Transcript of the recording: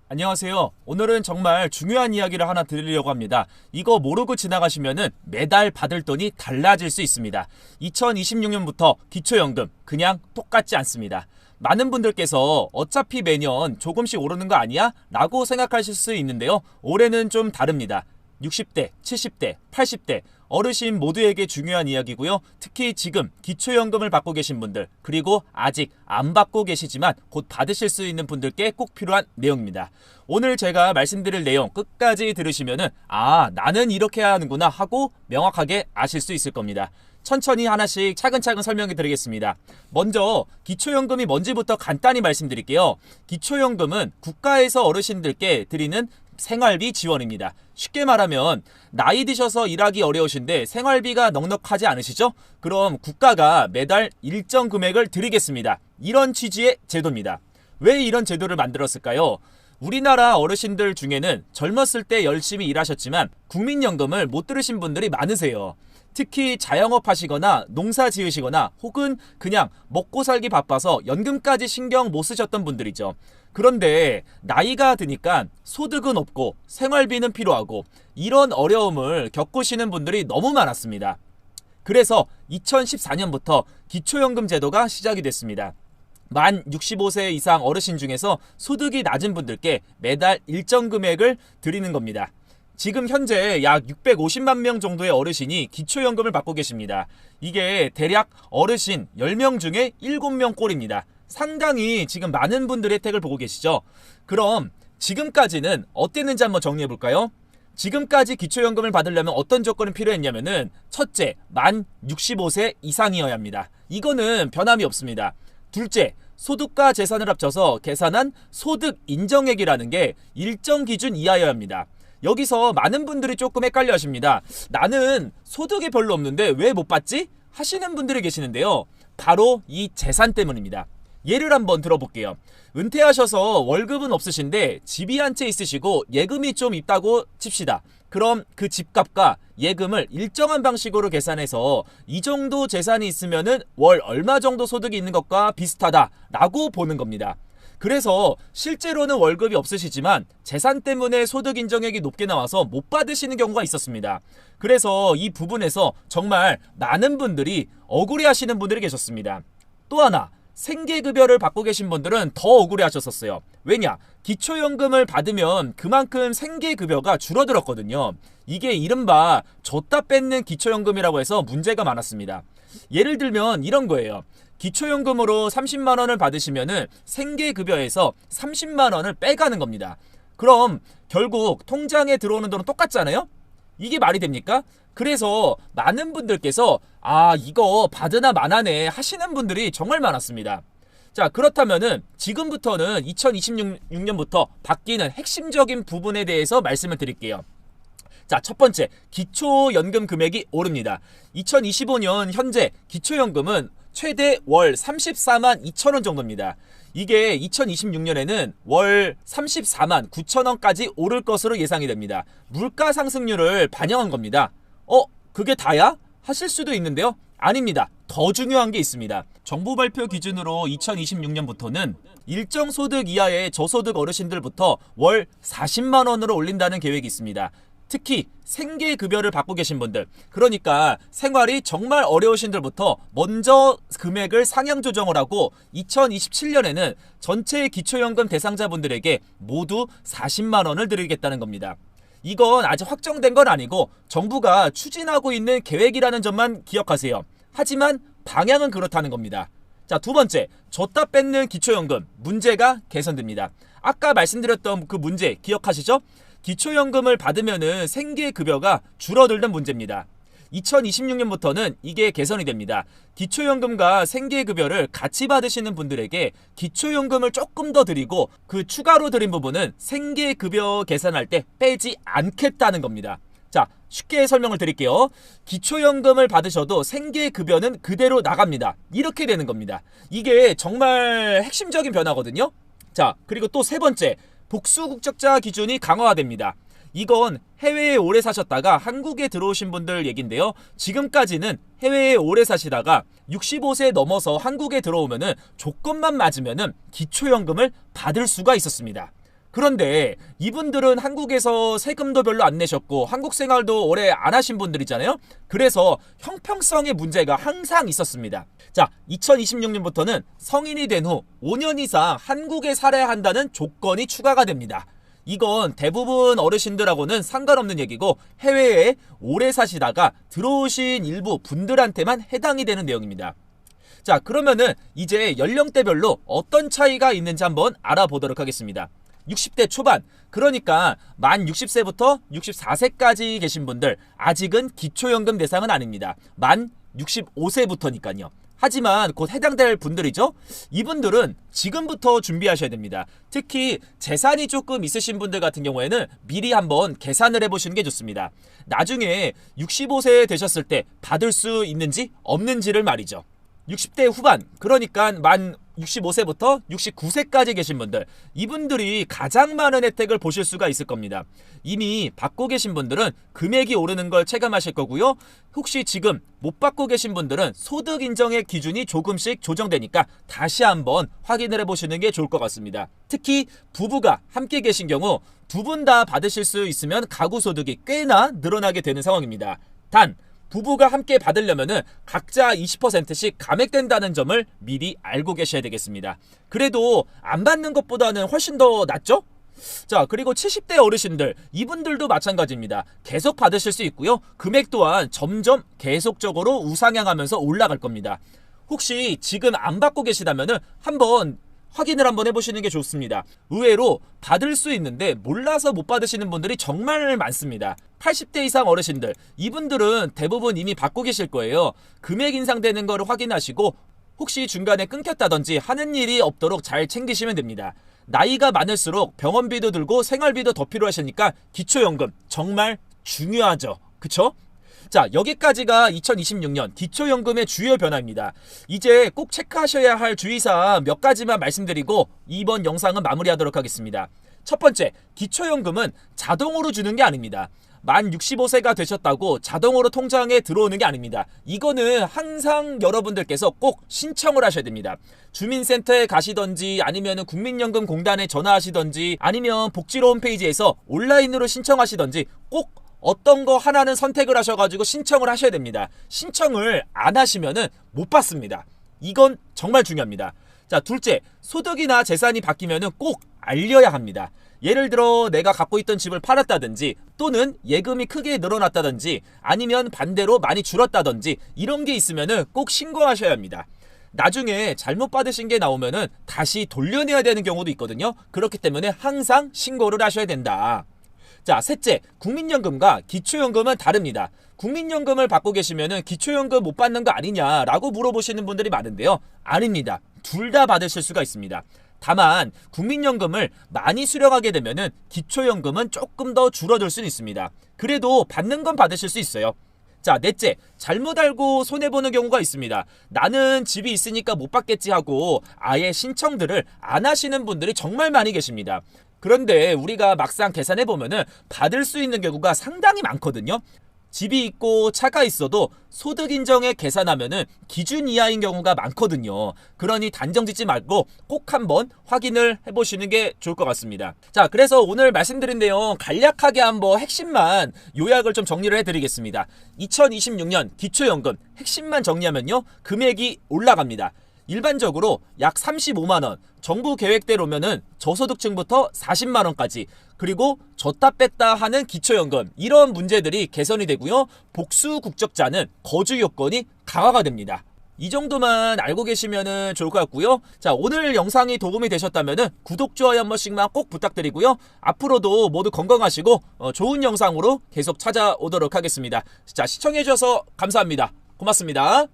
안녕하세요. 오늘은 정말 중요한 이야기를 하나 드리려고 합니다. 이거 모르고 지나가시면은 매달 받을 돈이 달라질 수 있습니다. 2026년부터 기초연금 그냥 똑같지 않습니다. 많은 분들께서 어차피 매년 조금씩 오르는 거 아니야? 라고 생각하실 수 있는데요. 올해는 좀 다릅니다. 60대, 70대, 80대 어르신 모두에게 중요한 이야기고요. 특히 지금 기초연금을 받고 계신 분들, 그리고 아직 안 받고 계시지만 곧 받으실 수 있는 분들께 꼭 필요한 내용입니다. 오늘 제가 말씀드릴 내용 끝까지 들으시면은 나는 이렇게 해야 하는구나 하고 명확하게 아실 수 있을 겁니다. 천천히 하나씩 차근차근 설명해 드리겠습니다. 먼저 기초연금이 뭔지부터 간단히 말씀드릴게요. 기초연금은 국가에서 어르신들께 드리는 생활비 지원입니다. 쉽게 말하면 나이 드셔서 일하기 어려우신데 생활비가 넉넉하지 않으시죠? 그럼 국가가 매달 일정 금액을 드리겠습니다. 이런 취지의 제도입니다. 왜 이런 제도를 만들었을까요? 우리나라 어르신들 중에는 젊었을 때 열심히 일하셨지만 국민연금을 못 들으신 분들이 많으세요. 특히 자영업 하시거나 농사 지으시거나 혹은 그냥 먹고 살기 바빠서 연금까지 신경 못 쓰셨던 분들이죠. 그런데 나이가 드니까 소득은 없고 생활비는 필요하고 이런 어려움을 겪으시는 분들이 너무 많았습니다. 그래서 2014년부터 기초연금 제도가 시작이 됐습니다. 만 65세 이상 어르신 중에서 소득이 낮은 분들께 매달 일정 금액을 드리는 겁니다. 지금 현재 약 650만 명 정도의 어르신이 기초연금을 받고 계십니다. 이게 대략 어르신 10명 중에 7명 꼴입니다. 상당히 지금 많은 분들의 혜택을 보고 계시죠? 그럼 지금까지는 어땠는지 한번 정리해 볼까요? 지금까지 기초연금을 받으려면 어떤 조건이 필요했냐면은 첫째, 만 65세 이상이어야 합니다. 이거는 변함이 없습니다. 둘째, 소득과 재산을 합쳐서 계산한 소득 인정액이라는 게 일정 기준 이하여야 합니다. 여기서 많은 분들이 조금 헷갈려 하십니다. 나는 소득이 별로 없는데 왜 못 받지? 하시는 분들이 계시는데요. 바로 이 재산 때문입니다. 예를 한번 들어볼게요. 은퇴하셔서 월급은 없으신데 집이 한 채 있으시고 예금이 좀 있다고 칩시다. 그럼 그 집값과 예금을 일정한 방식으로 계산해서 이 정도 재산이 있으면은 월 얼마 정도 소득이 있는 것과 비슷하다라고 보는 겁니다. 그래서 실제로는 월급이 없으시지만 재산 때문에 소득 인정액이 높게 나와서 못 받으시는 경우가 있었습니다. 그래서 이 부분에서 정말 많은 분들이 억울해하시는 분들이 계셨습니다. 또 하나, 생계급여를 받고 계신 분들은 더 억울해하셨었어요. 왜냐? 기초연금을 받으면 그만큼 생계급여가 줄어들었거든요. 이게 이른바 줬다 뺏는 기초연금이라고 해서 문제가 많았습니다. 예를 들면 이런 거예요. 기초연금으로 30만 원을 받으시면은 생계급여에서 30만 원을 빼가는 겁니다. 그럼 결국 통장에 들어오는 돈은 똑같잖아요? 이게 말이 됩니까? 그래서 많은 분들께서 이거 받으나 마나네 하시는 분들이 정말 많았습니다. 자, 그렇다면은 지금부터는 2026년부터 바뀌는 핵심적인 부분에 대해서 말씀을 드릴게요. 자, 첫 번째, 기초연금 금액이 오릅니다. 2025년 현재 기초연금은 최대 월 34만 2천 원 정도입니다. 이게 2026년에는 월 34만 9천 원까지 오를 것으로 예상이 됩니다. 물가 상승률을 반영한 겁니다. 그게 다야? 하실 수도 있는데요. 아닙니다. 더 중요한 게 있습니다. 정부 발표 기준으로 2026년부터는 일정 소득 이하의 저소득 어르신들부터 월 40만 원으로 올린다는 계획이 있습니다. 특히 생계급여를 받고 계신 분들, 그러니까 생활이 정말 어려우신 분들부터 먼저 금액을 상향 조정을 하고 2027년에는 전체 기초연금 대상자분들에게 모두 40만 원을 드리겠다는 겁니다. 이건 아직 확정된 건 아니고 정부가 추진하고 있는 계획이라는 점만 기억하세요. 하지만 방향은 그렇다는 겁니다. 자, 두 번째, 줬다 뺏는 기초연금 문제가 개선됩니다. 아까 말씀드렸던 그 문제 기억하시죠? 기초연금을 받으면은 생계급여가 줄어들는 문제입니다. 2026년부터는 이게 개선이 됩니다. 기초연금과 생계급여를 같이 받으시는 분들에게 기초연금을 조금 더 드리고 그 추가로 드린 부분은 생계급여 계산할 때 빼지 않겠다는 겁니다. 자, 쉽게 설명을 드릴게요. 기초연금을 받으셔도 생계급여는 그대로 나갑니다. 이렇게 되는 겁니다. 이게 정말 핵심적인 변화거든요. 자, 그리고 또 세 번째, 복수국적자 기준이 강화됩니다. 이건 해외에 오래 사셨다가 한국에 들어오신 분들 얘긴데요. 지금까지는 해외에 오래 사시다가 65세 넘어서 한국에 들어오면은 조건만 맞으면은 기초연금을 받을 수가 있었습니다. 그런데 이분들은 한국에서 세금도 별로 안 내셨고 한국 생활도 오래 안 하신 분들이잖아요. 그래서 형평성의 문제가 항상 있었습니다. 자, 2026년부터는 성인이 된 후 5년 이상 한국에 살아야 한다는 조건이 추가가 됩니다. 이건 대부분 어르신들하고는 상관없는 얘기고 해외에 오래 사시다가 들어오신 일부 분들한테만 해당이 되는 내용입니다. 자, 그러면은 이제 연령대별로 어떤 차이가 있는지 한번 알아보도록 하겠습니다. 60대 초반, 그러니까 만 60세부터 64세까지 계신 분들 아직은 기초연금 대상은 아닙니다. 만 65세부터니까요. 하지만 곧 해당될 분들이죠. 이분들은 지금부터 준비하셔야 됩니다. 특히 재산이 조금 있으신 분들 같은 경우에는 미리 한번 계산을 해보시는 게 좋습니다. 나중에 65세 되셨을 때 받을 수 있는지 없는지를 말이죠. 60대 후반, 그러니까 만 65세부터 69세까지 계신 분들, 이분들이 가장 많은 혜택을 보실 수가 있을 겁니다. 이미 받고 계신 분들은 금액이 오르는 걸 체감하실 거고요. 혹시 지금 못 받고 계신 분들은 소득 인정의 기준이 조금씩 조정되니까 다시 한번 확인을 해보시는 게 좋을 것 같습니다. 특히 부부가 함께 계신 경우 두 분 다 받으실 수 있으면 가구 소득이 꽤나 늘어나게 되는 상황입니다. 단 부부가 함께 받으려면은 각자 20%씩 감액된다는 점을 미리 알고 계셔야 되겠습니다. 그래도 안 받는 것보다는 훨씬 더 낫죠? 자, 그리고 70대 어르신들, 이분들도 마찬가지입니다. 계속 받으실 수 있고요. 금액 또한 점점 계속적으로 우상향하면서 올라갈 겁니다. 혹시 지금 안 받고 계시다면은 한번 확인을 한번 해보시는 게 좋습니다. 의외로 받을 수 있는데 몰라서 못 받으시는 분들이 정말 많습니다. 80대 이상 어르신들, 이분들은 대부분 이미 받고 계실 거예요. 금액 인상되는 거를 확인하시고 혹시 중간에 끊겼다든지 하는 일이 없도록 잘 챙기시면 됩니다. 나이가 많을수록 병원비도 들고 생활비도 더 필요하시니까 기초연금 정말 중요하죠. 그쵸? 자, 여기까지가 2026년 기초연금의 주요 변화입니다. 이제 꼭 체크하셔야 할 주의사항 몇 가지만 말씀드리고 이번 영상은 마무리하도록 하겠습니다. 첫 번째, 기초연금은 자동으로 주는 게 아닙니다. 만 65세가 되셨다고 자동으로 통장에 들어오는 게 아닙니다. 이거는 항상 여러분들께서 꼭 신청을 하셔야 됩니다. 주민센터에 가시던지 아니면 국민연금공단에 전화하시던지 아니면 복지로 홈페이지에서 온라인으로 신청하시던지 꼭 어떤 거 하나는 선택을 하셔가지고 신청을 하셔야 됩니다. 신청을 안 하시면은 못 받습니다. 이건 정말 중요합니다. 자, 둘째, 소득이나 재산이 바뀌면은 꼭 알려야 합니다. 예를 들어 내가 갖고 있던 집을 팔았다든지 또는 예금이 크게 늘어났다든지 아니면 반대로 많이 줄었다든지 이런 게 있으면은 꼭 신고하셔야 합니다. 나중에 잘못 받으신 게 나오면은 다시 돌려내야 되는 경우도 있거든요. 그렇기 때문에 항상 신고를 하셔야 된다. 자, 셋째, 국민연금과 기초연금은 다릅니다. 국민연금을 받고 계시면은 기초연금 못 받는 거 아니냐라고 물어보시는 분들이 많은데요. 아닙니다. 둘 다 받으실 수가 있습니다. 다만 국민연금을 많이 수령하게 되면은 기초연금은 조금 더 줄어들 수는 있습니다. 그래도 받는 건 받으실 수 있어요. 자, 넷째, 잘못 알고 손해보는 경우가 있습니다. 나는 집이 있으니까 못 받겠지 하고 아예 신청들을 안 하시는 분들이 정말 많이 계십니다. 그런데 우리가 막상 계산해보면은 받을 수 있는 경우가 상당히 많거든요. 집이 있고 차가 있어도 소득 인정에 계산하면은 기준 이하인 경우가 많거든요. 그러니 단정 짓지 말고 꼭 한번 확인을 해보시는 게 좋을 것 같습니다. 자, 그래서 오늘 말씀드린 내용 간략하게 한번 핵심만 요약을 좀 정리를 해드리겠습니다. 2026년 기초연금 핵심만 정리하면요, 금액이 올라갑니다. 일반적으로 약 35만원, 정부 계획대로면은 저소득층부터 40만원까지, 그리고 줬다 뺐다 하는 기초연금, 이런 문제들이 개선이 되고요. 복수 국적자는 거주 요건이 강화가 됩니다. 이 정도만 알고 계시면 좋을 것 같고요. 자, 오늘 영상이 도움이 되셨다면 구독, 좋아요 한 번씩만 꼭 부탁드리고요. 앞으로도 모두 건강하시고 좋은 영상으로 계속 찾아오도록 하겠습니다. 자, 시청해주셔서 감사합니다. 고맙습니다.